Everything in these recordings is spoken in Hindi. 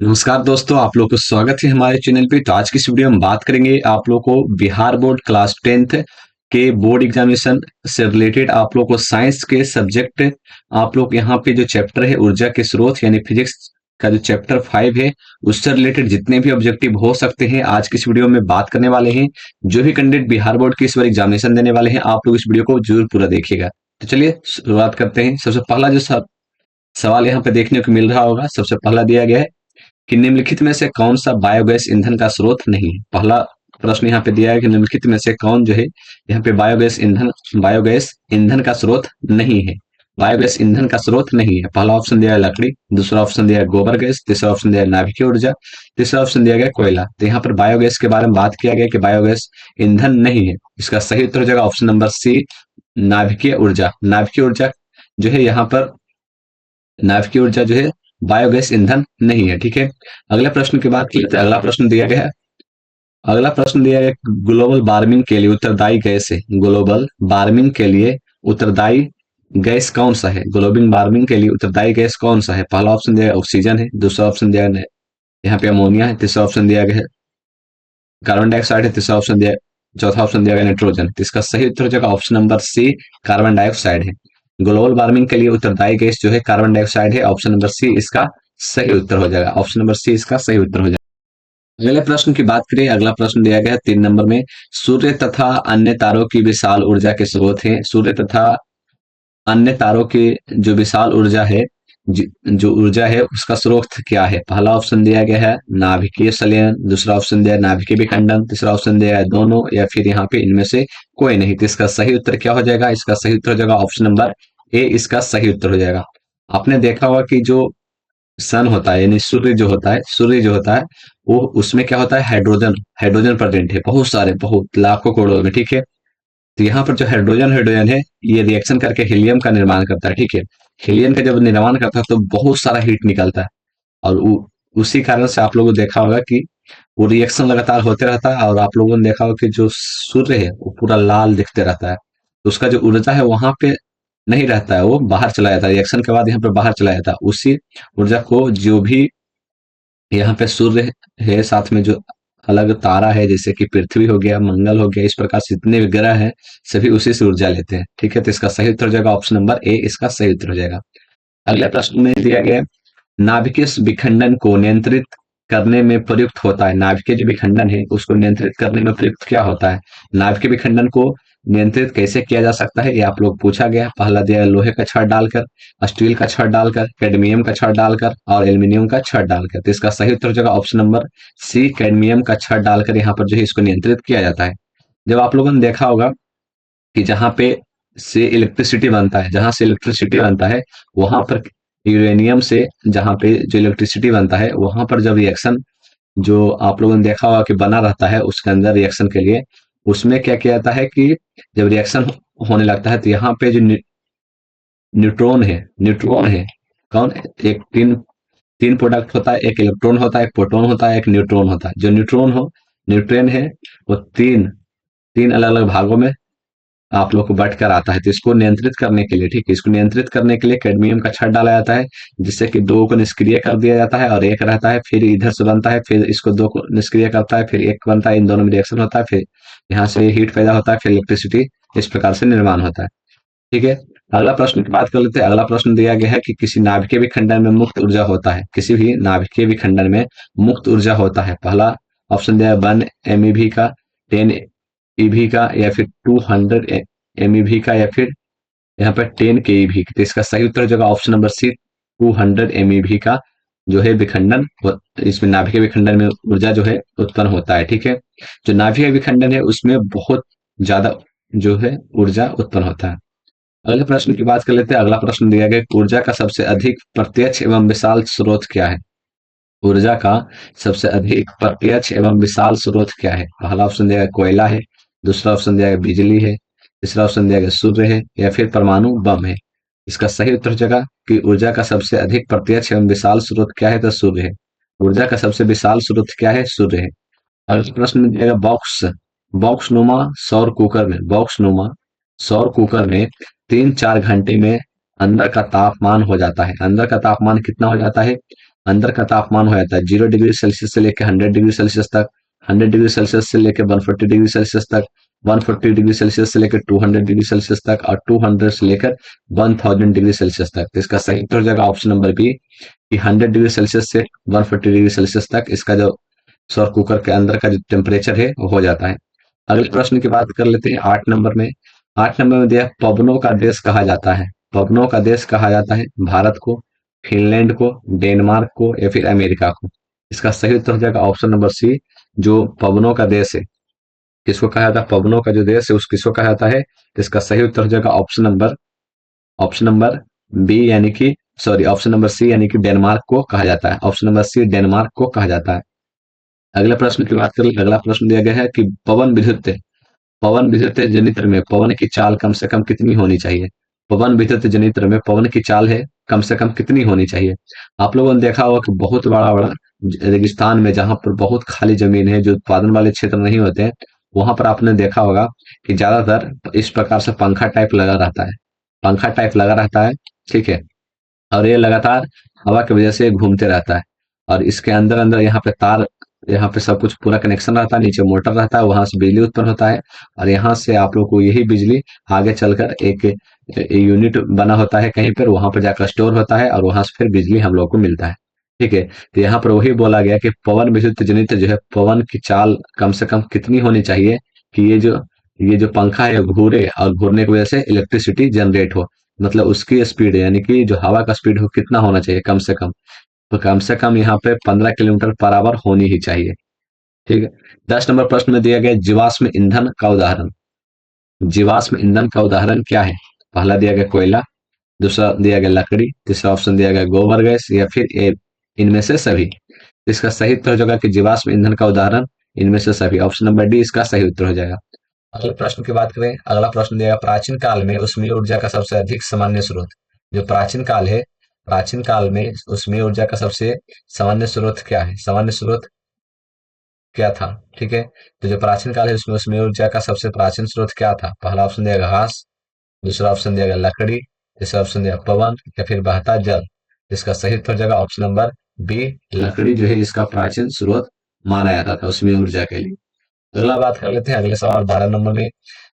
नमस्कार दोस्तों, आप लोग को स्वागत है हमारे चैनल पे। तो आज की इस वीडियो में बात करेंगे आप लोग को बिहार बोर्ड क्लास 10th के बोर्ड एग्जामिनेशन से रिलेटेड आप लोग को साइंस के सब्जेक्ट आप लोग यहाँ पे जो चैप्टर है ऊर्जा के स्रोत यानी फिजिक्स का जो चैप्टर 5 है उससे रिलेटेड जितने भी ऑब्जेक्टिव हो सकते हैं आज की इस वीडियो में बात करने वाले हैं। जो भी कैंडिडेट बिहार बोर्ड की इस बार एग्जामिनेशन देने वाले हैं आप लोग इस वीडियो को जरूर पूरा देखिएगा। तो चलिए शुरुआत करते हैं। सबसे पहला जो सवाल यहाँ पे देखने को मिल रहा होगा, सबसे पहला दिया गया है कि निम्नलिखित में से कौन सा बायोगैस ईंधन का स्रोत नहीं है। पहला प्रश्न यहाँ पे दिया है कि निम्नलिखित में से कौन जो है यहाँ पे बायोगैस ईंधन का स्रोत नहीं है। बायोगैस ईंधन का स्रोत नहीं है। पहला ऑप्शन दिया है लकड़ी, दूसरा ऑप्शन दिया है गोबर गैस, तीसरा ऑप्शन दिया है नाभिकीय ऊर्जा, तीसरा ऑप्शन दिया गया कोयला। तो यहाँ पर बायोगैस के बारे में बात किया गया कि बायोगैस ईंधन नहीं है। इसका सही उत्तर हो जाएगा ऑप्शन नंबर सी, नाभिकीय ऊर्जा। नाभिकीय ऊर्जा जो है यहाँ पर नाभिकीय ऊर्जा जो है बायोगैस ईंधन नहीं है। ठीक है, अगले प्रश्न की बात की तो अगला प्रश्न दिया गया है। अगला प्रश्न दिया गया ग्लोबल वार्मिंग के लिए उत्तरदायी गैस है। ग्लोबल वार्मिंग के लिए उत्तरदायी गैस कौन सा है? ग्लोबल वार्मिंग के लिए उत्तरदायी गैस कौन सा है? पहला ऑप्शन दिया गया ऑक्सीजन है, दूसरा ऑप्शन दिया गया यहाँ पे अमोनिया है, तीसरा ऑप्शन दिया गया है कार्बन डाइऑक्साइड है, तीसरा ऑप्शन दिया चौथा ऑप्शन दिया गया नाइट्रोजन। तो इसका सही उत्तर हो जाएगा option number C, carbon dioxide है। ग्लोबल वार्मिंग के लिए उत्तरदायी गैस जो है कार्बन डाइऑक्साइड है। ऑप्शन नंबर सी इसका सही उत्तर हो जाएगा। ऑप्शन नंबर सी इसका सही उत्तर हो जाएगा। अगले प्रश्न की बात करें, अगला प्रश्न दिया गया है 3 नंबर में। सूर्य तथा अन्य तारों की विशाल ऊर्जा के स्रोत है। सूर्य तथा अन्य तारों की जो विशाल ऊर्जा है जो ऊर्जा है उसका स्रोत क्या है? पहला ऑप्शन दिया गया है नाभिकीय संलयन, दूसरा ऑप्शन दिया है नाभिकीय विखंडन, तीसरा ऑप्शन दिया है दोनों, या फिर यहाँ पे इनमें से कोई नहीं। तो इसका सही उत्तर क्या हो जाएगा? इसका सही उत्तर हो जाएगा ऑप्शन नंबर ए, इसका सही उत्तर हो जाएगा। आपने देखा होगा कि जो सन होता है यानी सूर्य जो होता है वो उसमें क्या होता है हाइड्रोजन हाइड्रोजन प्रेजेंट है, बहुत सारे, बहुत लाखों करोड़ों में। ठीक है, तो यहाँ पर जो हाइड्रोजन हाइड्रोजन है ये रिएक्शन करके हीलियम का निर्माण करता है। ठीक है, हीलियम का जब निर्माण करता है तो बहुत सारा हीट निकलता है और उसी कारण से आप लोगों ने देखा होगा कि वो रिएक्शन लगातार होते रहता है और आप लोगों ने देखा होगा कि जो सूर्य है वो पूरा लाल दिखते रहता है। तो उसका जो ऊर्जा है वहां पे नहीं रहता है, वो बाहर चला जाता है, रिएक्शन के बाद यहाँ पे बाहर चला जाता है। उसी ऊर्जा को जो भी यहाँ पे सूर्य है, साथ में जो अलग तारा है जैसे कि पृथ्वी हो गया, मंगल हो गया, इस प्रकार से जितने भी ग्रह हैं सभी उसी से ऊर्जा लेते हैं। ठीक है, तो इसका सही उत्तर हो जाएगा ऑप्शन नंबर ए, इसका सही उत्तर हो जाएगा। अगले प्रश्न में दिया गया है, नाभिकीय विखंडन को नियंत्रित करने में प्रयुक्त होता है। नाभिकीय जो विखंडन है उसको नियंत्रित करने में प्रयुक्त क्या होता है? नाभिकीय विखंडन को नियंत्रित कैसे किया जा सकता है ये आप लोग पूछा गया। पहला दिया है लोहे का छड़ डालकर, स्टील का छड़ डालकर, कैडमियम का छड़ डालकर और एल्यूमिनियम का छड़ डालकर। तो इसका सही उत्तर हो जाएगा ऑप्शन नंबर सी, कैडमियम का छड़ डालकर यहाँ पर जो है इसको नियंत्रित किया जाता है। जब आप लोगों ने देखा होगा कि जहां से इलेक्ट्रिसिटी बनता है वहां पर यूरेनियम से जहां पे जो इलेक्ट्रिसिटी बनता है वहां पर जब रिएक्शन जो आप लोगों ने देखा होगा कि बना रहता है उसके अंदर रिएक्शन के लिए, उसमें क्या किया जाता है कि जब रिएक्शन होने लगता है तो यहाँ पे जो न्यूट्रॉन है कौन, एक तीन तीन प्रोडक्ट होता है, एक इलेक्ट्रॉन होता है, एक प्रोटॉन होता है, एक न्यूट्रॉन होता है। जो न्यूट्रॉन है वो तीन तीन अलग अलग भागों में आप लोग को बट कर आता है। तो इसको नियंत्रित करने के लिए, ठीक है, इसको नियंत्रित करने के लिए कैडमियम का छड़ डाला जाता है जिससे कि दो को निष्क्रिय कर दिया जाता है और एक रहता है, फिर इधर से बनता है, फिर इसको दो को निष्क्रिय करता है, फिर एक बनता है, इन दोनों में रिएक्शन होता है, फिर यहाँ से हीट पैदा होता है, फिर इलेक्ट्रिसिटी इस प्रकार से निर्माण होता है। ठीक है, अगला प्रश्न की बात कर लेते हैं। अगला प्रश्न दिया गया है कि किसी नाभिकीय विखंडन में मुक्त ऊर्जा होता है। किसी भी नाभिकीय विखंडन में मुक्त ऊर्जा होता है। पहला ऑप्शन दिया है 1 MeV का, 10 EV का, या फिर 200 MEV का, या फिर यहाँ पर 10 keV। तो इसका सही उत्तर हो जाएगा ऑप्शन नंबर सी, 200 MEV का जो है विखंडन इसमें नाभिकीय विखंडन में ऊर्जा जो है उत्पन्न होता है। ठीक है, जो नाभिकीय विखंडन है उसमें बहुत ज्यादा जो है ऊर्जा उत्पन्न होता है। अगले प्रश्न की बात कर लेते हैं। अगला प्रश्न दिया गया ऊर्जा का सबसे अधिक प्रत्यक्ष एवं विशाल स्रोत क्या है? ऊर्जा का सबसे अधिक प्रत्यक्ष एवं विशाल स्रोत क्या है? पहला ऑप्शन दिया गया कोयला है, दूसरा ऑप्शन दिया गया बिजली है, तीसरा ऑप्शन दिया गया सूर्य है, या फिर परमाणु बम है। इसका सही उत्तर हो जाएगा कि ऊर्जा का सबसे अधिक प्रत्यक्ष एवं विशाल स्रोत क्या है? तो सूर्य है। ऊर्जा का सबसे विशाल स्रोत क्या है? सूर्य है। अगला प्रश्न में दिया गया बॉक्स नुमा सौर कुकर में 3-4 घंटे में अंदर का तापमान हो जाता है। अंदर का तापमान कितना हो जाता है? अंदर का तापमान हो जाता है 0 डिग्री सेल्सियस से लेकर 100 डिग्री सेल्सियस तक, 100 डिग्री सेल्सियस से लेकर 140 डिग्री सेल्सियस तक, 140 डिग्री सेल्सियस से लेकर 200 डिग्री सेल्सियस तक, और 200 से लेकर 1000 डिग्री सेल्सियस तक। तो इसका सही उत्तर हो जाएगा ऑप्शन नंबर बी कि 100 डिग्री सेल्सियस से 140 डिग्री सेल्सियस तक इसका जो सौर कुकर के अंदर का जो टेम्परेचर है वो हो जाता है। अगले प्रश्न की बात कर लेते हैं 8 नंबर में। 8 नंबर में दिया पवनों का देश कहा जाता है। पवनों का देश कहा जाता है भारत को, फिनलैंड को, डेनमार्क को, या फिर अमेरिका को। इसका सही उत्तर हो जाएगा ऑप्शन नंबर सी, जो पवनों का देश है। किसको कहा जाता है? पवनों का जो देश है उस किसको कहा जाता है? तो इसका सही उत्तर हो जाएगा ऑप्शन नंबर बी यानी कि सॉरी ऑप्शन नंबर सी यानी कि डेनमार्क को कहा जाता है। ऑप्शन नंबर सी डेनमार्क को कहा जाता है। अगले प्रश्न की बात करें। अगला प्रश्न दिया गया है कि पवन विद्युत जनित्र में पवन की चाल कम से कम कितनी होनी चाहिए? पवन विद्युत जनित्र में पवन की चाल है कम से कम कितनी होनी चाहिए? आप लोगों ने देखा होगा कि बहुत बड़ा बड़ा रेगिस्तान में जहां पर बहुत खाली जमीन है, जो उत्पादन वाले क्षेत्र नहीं होते हैं, वहां पर आपने देखा होगा कि ज्यादातर इस प्रकार से पंखा टाइप लगा रहता है। पंखा टाइप लगा रहता है, ठीक है। और ये लगातार हवा की वजह से घूमते रहता है। और इसके अंदर अंदर यहाँ पे तार, यहाँ पे सब कुछ पूरा कनेक्शन रहता है, नीचे मोटर रहता है, वहां से बिजली उत्पन्न होता है। और यहाँ से आप लोग को यही बिजली आगे चलकर एक यूनिट बना होता है कहीं पर, वहां पर जाकर स्टोर होता है और वहां से फिर बिजली हम लोग को मिलता है। ठीक है। तो यहाँ पर वही बोला गया कि पवन विद्युत जनित जो है पवन की चाल कम से कम कितनी होनी चाहिए कि ये जो पंखा है घूरे और घूरने की वजह से इलेक्ट्रिसिटी जनरेट हो। मतलब उसकी स्पीड यानी कि जो हवा का स्पीड हो कितना होना चाहिए कम से कम? तो कम से कम यहाँ पे 15 किलोमीटर पर आवर होनी ही चाहिए। ठीक है। 10 नंबर प्रश्न में दिया गया जीवाश्म ईंधन का उदाहरण। जीवाश्म ईंधन का उदाहरण क्या है? पहला दिया गया कोयला, दूसरा दिया गया लकड़ी, तीसरा ऑप्शन दिया गया गोबर गैस, या फिर इनमें से सभी। इसका सही उत्तर हो जाएगा कि जीवाश्म ईंधन का उदाहरण इनमें से सभी। ऑप्शन नंबर डी इसका सही उत्तर हो जाएगा। अगले प्रश्न की बात करें। अगला प्रश्न दिया गया प्राचीन काल में उष्मीय ऊर्जा का सबसे अधिक सामान्य स्रोत। जो प्राचीन काल है, प्राचीन काल में उष्मीय ऊर्जा का सबसे सामान्य स्रोत क्या है? सामान्य स्रोत क्या था? ठीक है। तो जो प्राचीन काल है उसमें उष्मीय ऊर्जा का सबसे प्राचीन स्रोत क्या था? पहला ऑप्शन दिया गया घास, दूसरा ऑप्शन दिया गया लकड़ी, तीसरा ऑप्शन दिया पवन, या फिर बहता जल। इसका सही उत्तर हो जाएगा ऑप्शन नंबर बी, लकड़ी जो है इसका प्राचीन स्रोत माना जाता था उष्मीय ऊर्जा के लिए। अगला बात कर लेते हैं। अगले सवाल 12 नंबर में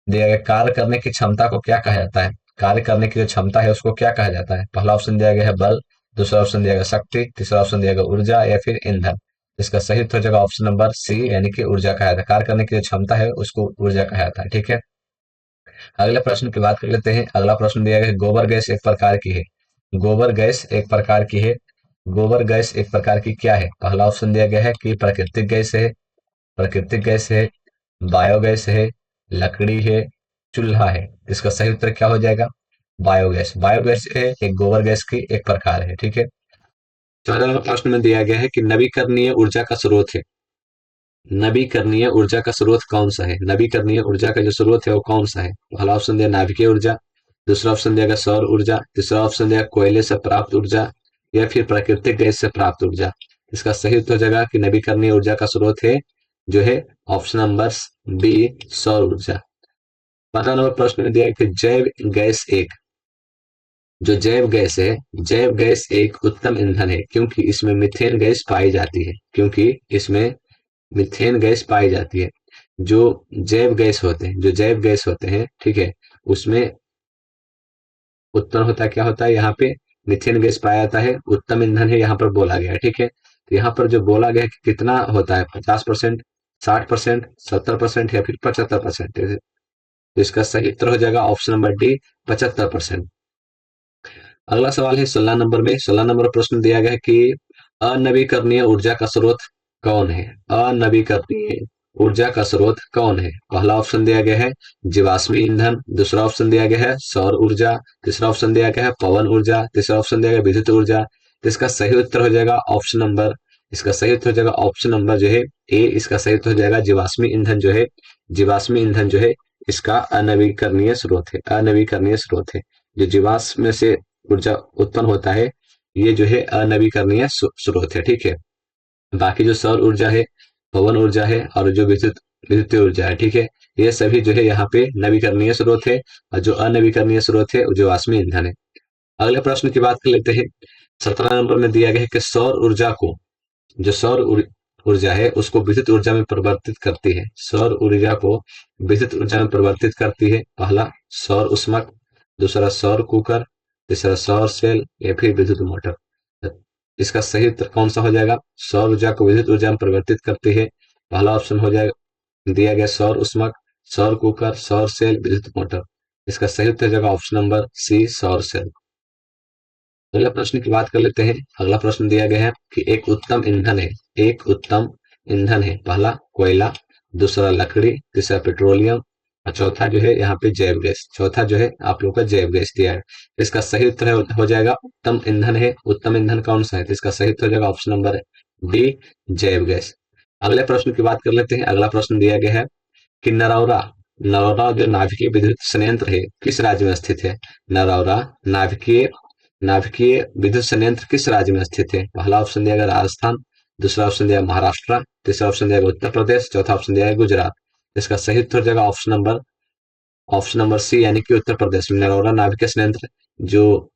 दिया गया कार्य करने की क्षमता को क्या कहा जाता है? कार्य करने की जो क्षमता है उसको क्या कहा जाता है? पहला ऑप्शन दिया गया है बल, दूसरा ऑप्शन दिया गया शक्ति, तीसरा ऑप्शन दिया गया ऊर्जा, या फिर ईंधन। इसका सही उत्तर हो जाएगा ऑप्शन नंबर सी यानी कि ऊर्जा कहा जाता है। कार्य करने की जो क्षमता है उसको ऊर्जा कहा जाता है। ठीक है। अगले प्रश्न की बात कर लेते हैं। अगला प्रश्न दिया गया है गोबर गैस एक प्रकार की है। गोबर गैस एक प्रकार की है। गोबर गैस एक प्रकार की क्या है? पहला ऑप्शन दिया गया है कि प्राकृतिक गैस है, प्राकृतिक गैस है, बायोगैस है, लकड़ी है, चूल्हा है। इसका सही उत्तर क्या हो जाएगा? बायोगैस। बायोगैस है एक गोबर गैस की एक प्रकार है। ठीक है। 14 प्रश्न में दिया गया है कि नवीकरणीय ऊर्जा का स्रोत है। नवीकरणीय ऊर्जा का स्रोत कौन सा है? नवीकरणीय ऊर्जा का जो स्रोत है वो कौन सा है? पहला ऑप्शन दिया नाभिकीय ऊर्जा, दूसरा ऑप्शन दिया गया सौर ऊर्जा, तीसरा ऑप्शन दिया कोयले से प्राप्त ऊर्जा, या फिर प्राकृतिक गैस से प्राप्त ऊर्जा। इसका सही उत्तर हो जाएगा कि नवीकरणीय ऊर्जा का स्रोत है जो है ऑप्शन नंबर बी, सौर ऊर्जा। 15 नंबर प्रश्न में दिया है कि जैव गैस एक जो जैव गैस है, जैव गैस एक उत्तम ईंधन है क्योंकि इसमें मीथेन गैस पाई जाती है। क्योंकि इसमें मीथेन गैस पाई जाती है। जो जो जैव गैस होते हैं, ठीक है, उसमें उत्पन्न होता है क्या होता है? यहाँ पे मीथेन गैस पाया जाता है, उत्तम ईंधन है यहाँ पर बोला गया है। ठीक है। तो यहाँ पर जो बोला गया है कि कितना होता है, 50%, 60%, 70% या फिर 75%। तो इसका सही उत्तर हो जाएगा ऑप्शन नंबर डी, 75%। अगला सवाल है 16 नंबर में। 16 नंबर प्रश्न दिया गया है कि अनवीकरणीय ऊर्जा का स्रोत कौन है? अनवीकरणीय ऊर्जा का स्रोत कौन है? पहला ऑप्शन दिया गया है जीवाश्म ईंधन, दूसरा ऑप्शन दिया गया है सौर ऊर्जा, तीसरा ऑप्शन दिया गया है पवन ऊर्जा, तीसरा ऑप्शन दिया गया विद्युत ऊर्जा। तो इसका सही उत्तर हो जाएगा ऑप्शन नंबर इसका सही उत्तर हो जाएगा ऑप्शन नंबर जो है ए। इसका सही उत्तर हो जाएगा जीवाश्म ईंधन जो है, जीवाश्म ईंधन जो है इसका अनवीकरणीय स्रोत है, अनवीकरणीय स्रोत है। जो जीवाश्म में से ऊर्जा उत्पन्न होता है ये जो है अनवीकरणीय स्रोत है। ठीक है। बाकी जो सौर ऊर्जा है, पवन ऊर्जा है, और जो विद्युत विद्युत ऊर्जा है, ठीक है, ये सभी जो है यहाँ पे नवीकरणीय स्रोत है। और जो अनवीकरणीय स्रोत है वो जीवाश्म ईंधन है। अगले प्रश्न की बात कर लेते हैं। 17 नंबर में दिया गया है कि सौर ऊर्जा को, जो ऊर्जा है उसको विद्युत ऊर्जा में परिवर्तित करती है। सौर ऊर्जा को विद्युत ऊर्जा में परिवर्तित करती है। पहला सौर ऊष्मक, दूसरा सौर कुकर, तीसरा सौर सेल या फिर विद्युत मोटर। इसका सही उत्तर कौन सा हो जाएगा? सौर ऊर्जा को विद्युत ऊर्जा में परिवर्तित करती है। पहला ऑप्शन हो जाएगा, दिया गया सौर ऊष्मक, सौर कुकर, सौर सेल, विद्युत मोटर। इसका सही उत्तर हो जाएगा ऑप्शन नंबर सी, सौर सेल। अगला प्रश्न की बात कर लेते हैं। अगला प्रश्न दिया गया है कि एक उत्तम ईंधन है, एक उत्तम ईंधन है। पहला कोयला, दूसरा लकड़ी, तीसरा पेट्रोलियम और चौथा जो है यहाँ पे जैव गैस। चौथा जो है आप लोग का जैव गैस दिया है। इसका सही उत्तर हो जाएगा उत्तम ईंधन है। उत्तम ईंधन कौन सा है? तो इसका सही उत्तर हो जाएगा ऑप्शन नंबर डी, जैव गैस। अगले प्रश्न की बात कर लेते हैं। अगला प्रश्न दिया गया है कि नरौरा, नरौरा जो नाभिकीय विद्युत संयंत्र है किस राज्य में स्थित है? नरौरा नाभिकीय नाभिकीय विद्युत संयंत्र किस राज्य में स्थित है? पहला ऑप्शन दिया गया राजस्थान, दूसरा ऑप्शन दिया महाराष्ट्र, तीसरा ऑप्शन दिया गया उत्तर प्रदेश, चौथा ऑप्शन दिया गया गुजरात। इसका सही उत्तर हो जाएगा ऑप्शन नंबर सी, यानी कि उत्तर प्रदेश में नरौरा नाभिकीय संयंत्र जो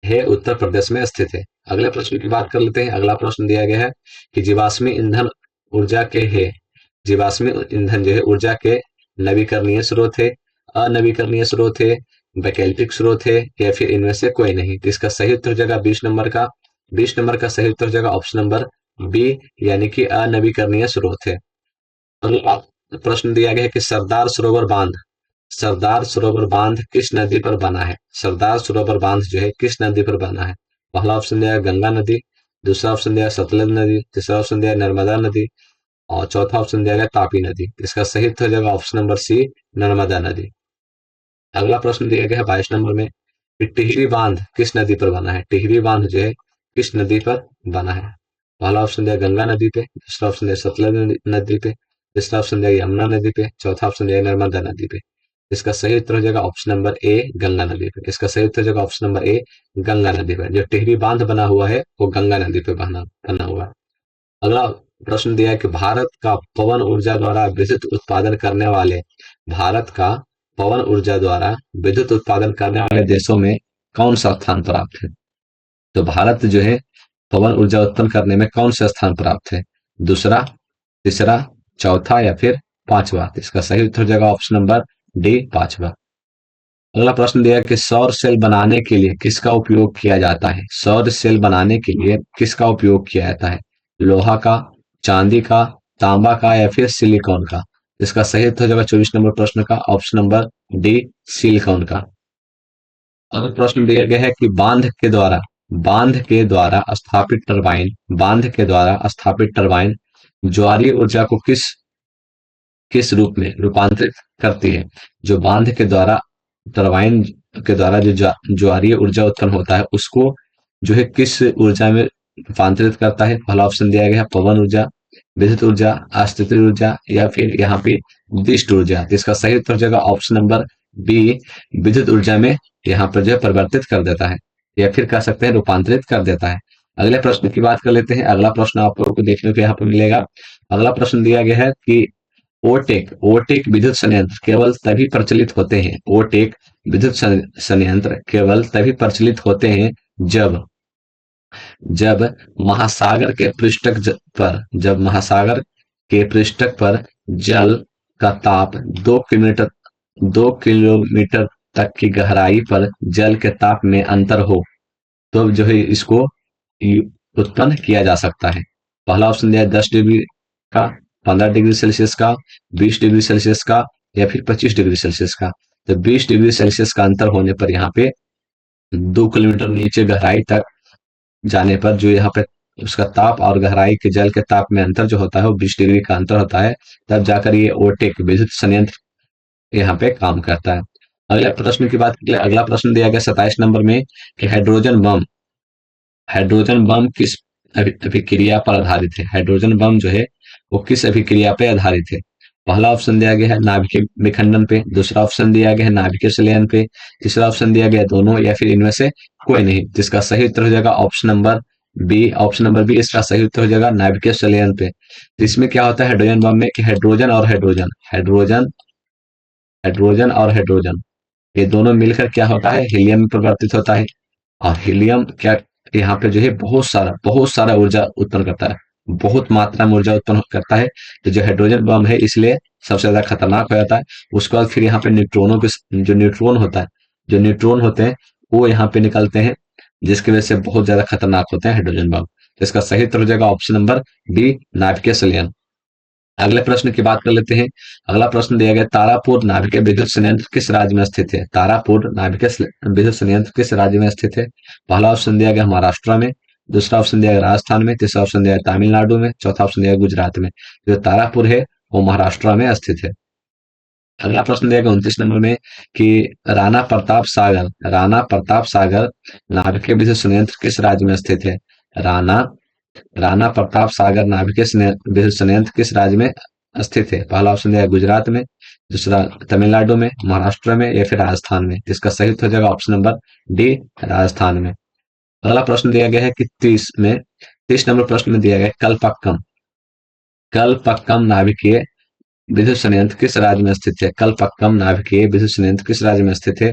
है उत्तर प्रदेश में स्थित है। अगले प्रश्न की बात कर लेते हैं। अगला प्रश्न दिया गया है कि जीवाश्मी ईंधन ऊर्जा के है, जीवाश्मी ईंधन जो है ऊर्जा के नवीकरणीय स्रोत है, अनवीकरणीय स्रोत है, वैकल्पिक स्रोत है या फिर इनमें से कोई नहीं। तो इसका सही उत्तर हो जाएगा 20 नंबर का सही उत्तर हो जाएगा ऑप्शन नंबर बी, यानी कि अनवीकरणीय स्रोत है। अगला प्रश्न दिया गया है कि सरदार सरोवर बांध किस नदी पर बना है? सरदार सरोवर बांध जो है किस नदी पर बना है? पहला ऑप्शन दिया गंगा नदी, दूसरा ऑप्शन दिया सतलज नदी, तीसरा ऑप्शन दिया नर्मदा नदी और चौथा ऑप्शन दिया गया तापी नदी। इसका सही उत्तर हो जाएगा ऑप्शन नंबर सी, नर्मदा नदी। अगला प्रश्न दिया गया है 22 नंबर में कि टिहरी बांध किस नदी पर बना है? टिहरी बांध जो है किस नदी पर बना है? पहला ऑप्शन दिया गंगा नदी पे, दूसरा ऑप्शन दिया सतलज नदी पे, तीसरा ऑप्शन दिया यमुना नदी पे, चौथा ऑप्शन दिया नर्मदा नदी पे। इसका सही उत्तर हो जाएगा ऑप्शन नंबर ए, गंगा नदी पे। इसका सही उत्तर हो जाएगा ऑप्शन नंबर ए, गंगा नदी पे। जो टिहरी बांध बना हुआ है वो गंगा नदी पे बना हुआ है। अगला प्रश्न दिया है कि भारत का पवन ऊर्जा द्वारा विद्युत उत्पादन करने वाले देशों में कौन सा स्थान प्राप्त है? तो भारत जो है पवन ऊर्जा उत्पन्न करने में कौन सा स्थान प्राप्त है? दूसरा, तीसरा, चौथा या फिर पांचवा? तो इसका सही उत्तर हो जाएगा ऑप्शन नंबर डी, पांचवा। अगला प्रश्न दिया है कि सौर सेल बनाने के लिए किसका उपयोग किया जाता है? सौर सेल बनाने के लिए किसका उपयोग किया जाता है? लोहा का, चांदी का, तांबा का या फिर सिलिकॉन का? इसका सही उत्तर हो जाएगा 24 नंबर प्रश्न का ऑप्शन नंबर डी, सिलिकॉन का। अगला प्रश्न दिया गया है कि बांध के द्वारा स्थापित टरबाइन ज्वारीय ऊर्जा को किस किस रूप में रूपांतरित करती है? जो बांध के द्वारा टरबाइन के द्वारा जो ज्वारीय ऊर्जा उत्पन्न होता है उसको जो है किस ऊर्जा में रूपांतरित करता है? पहला ऑप्शन दिया गया है पवन ऊर्जा, विद्युत ऊर्जा, अस्थिर ऊर्जा या फिर यहाँ पे दिष्ट ऊर्जा। तो इसका सही उत्तर हो जाएगा ऑप्शन नंबर बी, विद्युत ऊर्जा में यहाँ पर जो है परिवर्तित कर देता है या फिर कह सकते हैं रूपांतरित कर देता है। अगले प्रश्न की बात कर लेते हैं। अगला प्रश्न आप लोगों को देखने को यहाँ पर मिलेगा। अगला प्रश्न दिया गया है कि ओटेक विद्युत संयंत्र केवल तभी प्रचलित होते हैं, ओटेक विद्युत संयंत्र केवल तभी प्रचलित होते हैं जब जब महासागर के पृष्ठक पर जल का ताप 2 किलोमीटर तक की गहराई पर जल के ताप में अंतर हो, तो जो है इसको उत्पन्न किया जा सकता है। पहला ऑप्शन दिया 10 डिग्री का, 15 डिग्री सेल्सियस का, 20 डिग्री सेल्सियस का या फिर 25 डिग्री सेल्सियस का। तो 20 डिग्री सेल्सियस का अंतर होने पर यहाँ पे 2 किलोमीटर नीचे गहराई तक जाने पर जो यहाँ पे उसका ताप और गहराई के जल के ताप में अंतर जो होता है वो 20 डिग्री का अंतर होता है, तब जाकर ये ओटेक विद्युत संयंत्र यहाँ पे काम करता है। अगले प्रश्न की बात करें। अगला प्रश्न दिया गया 27 नंबर में कि हाइड्रोजन बम किस अभिक्रिया पर आधारित है? हाइड्रोजन बम जो है वो किस अभिक्रिया पे आधारित है? पहला ऑप्शन दिया गया है नाभिकीय विखंडन पे, दूसरा ऑप्शन दिया गया है नाभिकीय संलयन पे, तीसरा ऑप्शन दिया गया है दोनों या फिर इनमें से कोई नहीं। जिसका सही उत्तर हो जाएगा ऑप्शन नंबर बी इसका सही उत्तर हो जाएगा नाभिकीय संलयन पे। तो इसमें क्या होता है हाइड्रोजन बम में कि हाइड्रोजन और हाइड्रोजन ये दोनों मिलकर क्या होता है हीलियम में परिवर्तित होता है। और हीलियम क्या यहाँ पे जो है बहुत सारा ऊर्जा उत्पन्न करता है, बहुत मात्रा में ऊर्जा उत्पन्न करता है। तो जो हाइड्रोजन बम है इसलिए सबसे ज्यादा खतरनाक हो जाता है। उसके बाद फिर यहाँ पे न्यूट्रॉनों के जो न्यूट्रॉन होता है, जो न्यूट्रॉन होते हैं वो यहाँ पे निकलते हैं, जिसकी वजह से बहुत ज्यादा खतरनाक होते हैं हाइड्रोजन बम। तो इसका सही उत्तर हो जाएगा ऑप्शन नंबर बी, नाभिकीय संलयन। अगले प्रश्न की बात कर लेते हैं। अगला प्रश्न दिया गया, तारापुर नाभिकीय विद्युत संयंत्र किस राज्य में स्थित है? तारापुर नाभिकीय विद्युत संयंत्र किस राज्य में स्थित है? पहला ऑप्शन दिया गया महाराष्ट्र में, दूसरा ऑप्शन दिया गया राजस्थान में, तीसरा ऑप्शन दिया गया तमिलनाडु में, चौथा ऑप्शन दिया गया गुजरात में। जो तारापुर है वो महाराष्ट्र में स्थित है। अगला प्रश्न दिया गया 29 नंबर में कि राणा प्रताप सागर नाभिकीय विद्युत संयंत्र किस राज्य में स्थित है? राणा राणा प्रताप सागर नाभिकीय विद्युत संयंत्र किस राज्य में स्थित है? पहला ऑप्शन दिया है गुजरात में, दूसरा तमिलनाडु में, महाराष्ट्र में या फिर राजस्थान में। इसका सही उत्तर हो जाएगा ऑप्शन नंबर डी, राजस्थान में। अगला प्रश्न दिया गया है कि 30 नंबर प्रश्न में दिया गया है कलपक्कम नाभिकीय विद्युत संयंत्र किस राज्य में स्थित है? कलपक्कम नाभिकीय विद्युत संयंत्र किस राज्य में स्थित है?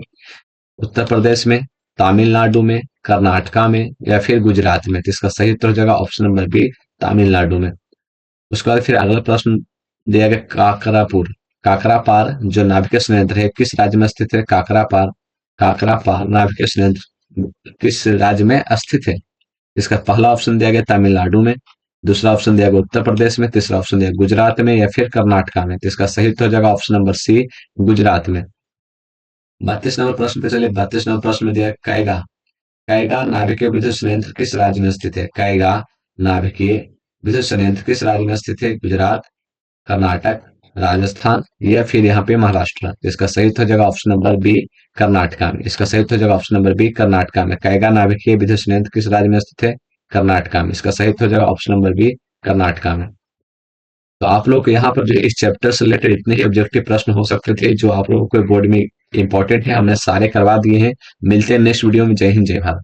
उत्तर प्रदेश में, तमिलनाडु में, कर्नाटका में या फिर गुजरात में। तो इसका सही उत्तर हो जाएगा ऑप्शन नंबर बी, तमिलनाडु में। उसके बाद फिर अगला प्रश्न दिया गया काकरापार जो नाभिकीय संयंत्र है किस राज्य में स्थित है? काकरापार नाभिकीय संयंत्र किस राज्य में स्थित है? इसका पहला ऑप्शन दिया गया तमिलनाडु में, दूसरा ऑप्शन दिया गया उत्तर प्रदेश में, तीसरा ऑप्शन दिया गुजरात में या फिर कर्नाटका में। तो इसका सही उत्तर हो जाएगा ऑप्शन नंबर सी, गुजरात में। 32 नंबर प्रश्न पे चलिए। 32 नंबर प्रश्न में दिया है कैगा नाभिकीय विद्युत संयंत्र किस राज्य में स्थित है? कैगा नाभिकीय विद्युत संयंत्र किस राज्य में स्थित है? गुजरात, कर्नाटक, राजस्थान या फिर यहाँ पे महाराष्ट्र। इसका सही उत्तर हो जाएगा ऑप्शन नंबर बी, कर्नाटका में। इसका सही उत्तर हो जाएगा ऑप्शन नंबर बी, कर्नाटका में। कैगा नाभिकीय विद्युत संयंत्र किस राज्य में स्थित है? कर्नाटका में। इसका सही उत्तर हो जाएगा ऑप्शन नंबर बी, कर्नाटका में। तो आप लोग यहाँ पर जो इस चैप्टर से रिलेटेड इतने ही ऑब्जेक्टिव प्रश्न हो सकते थे जो आप लोगों को बोर्ड में इंपॉर्टेंट है, हमने सारे करवा दिए हैं। मिलते हैं नेक्स्ट वीडियो में। जय हिंद, जय भारत।